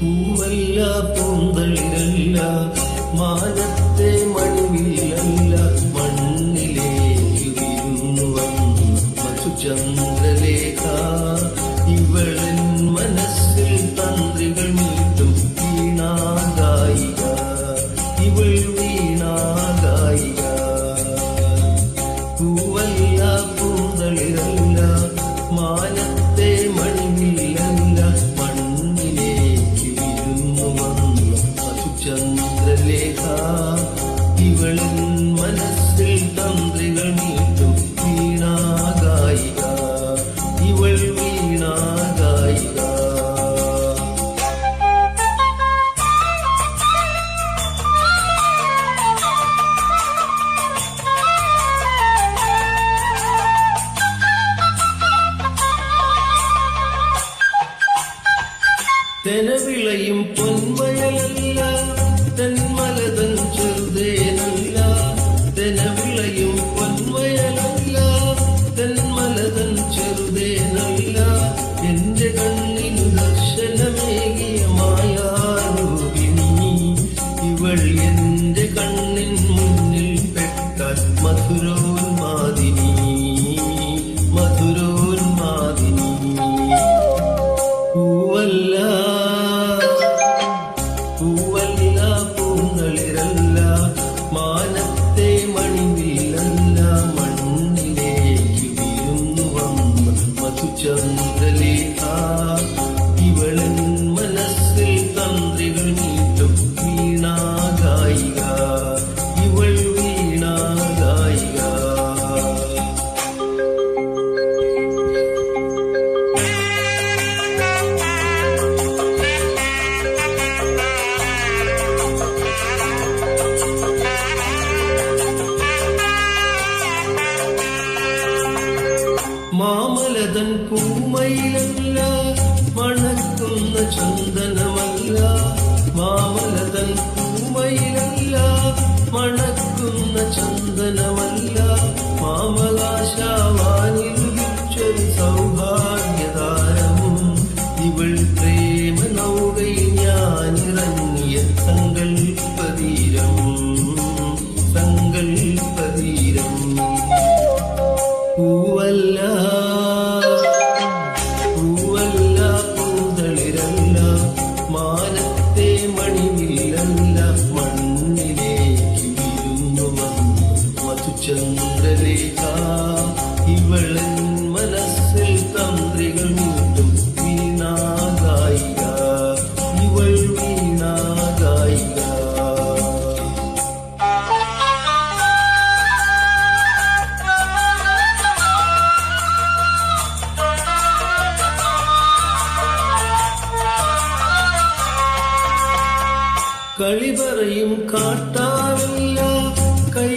പൂവല്ല പൂന്തളിരല്ല മാനത്തെ മണിവില്ലല്ല മണ്ണിലേക്ക് വീഴുന്നു മധുചന്ദ്രലേഖ ഇവളൻ മനസ്സിൽ തന്ത്രികൾ മീട്ടും വീണാഗായിക ഇവൾ വീണാഗായിക പൂവല്ല പൂന്തളിരല്ല മാനത്തെ മണിവില്ലല്ല ചന്ദ്രലേഖ ഇവളിൻ മനസ്സിൽ തന്ത്രികൾ മീട്ടും വീണാഗായിക ഇവൾ വീണാഗായിക തെനവിളയും പൊന്മയലല്ല തെന്മലതൻ ചെറുതേനല്ല തെനവിളയും പൊന്മയലല്ല തെന്മലതൻ ചെറുതേനല്ല എന്റെ കണ്ണിനു ദർശനമേകിയ മായാരൂപിണി ഇവൾ എന്റെ കണ്ണിൻ മുന്നിൽ പെട്ടാൽ മധുരോന്മാദിനി മധുരോന്മാദിനി പൂവല്ല പൂവല്ല പൂന്തളിരല്ല മാനത്തെ മണിവില്ലല്ല മണ്ണിലേക്ക് വീഴുന്നു വന്ന മധുചന്ദ്രലേഖ ഇവളൻ മനസ്സിൽ തന്ത്രികൾ മീട്ടും വീണാഗായിക ഇവൾ വീണാഗായിക മാമലതൻ പൂമയിലല്ല മണക്കുന്ന ചന്ദനമല്ല മാമലതൻ പൂമയിലല്ല മണക്കുന്ന ചന്ദനമല്ല മാമലാശാവാനിരുചൊരു സൗഭാഗ്യതാരവും ഇവൾ പ്രേമ നൗകൈ ഞാനിറങ്ങിയ സങ്കൽപ്പതീരം സങ്കൽപ്പതീരം പൂവല്ല പൂവല്ല പൂന്തളിരല്ല മാനത്തെ മണിവില്ലല്ല മണ്ണിലേക്ക് വീഴുന്നു മധുചന്ദ്രലേഖ ഇവളൻ മനസ്സിൽ തന്ത്രികൾ മീട്ടും വീണാഗായിക ഇവൾ വീണാഗായിക കളി പറയും കാട്ടാറില്ല കൈ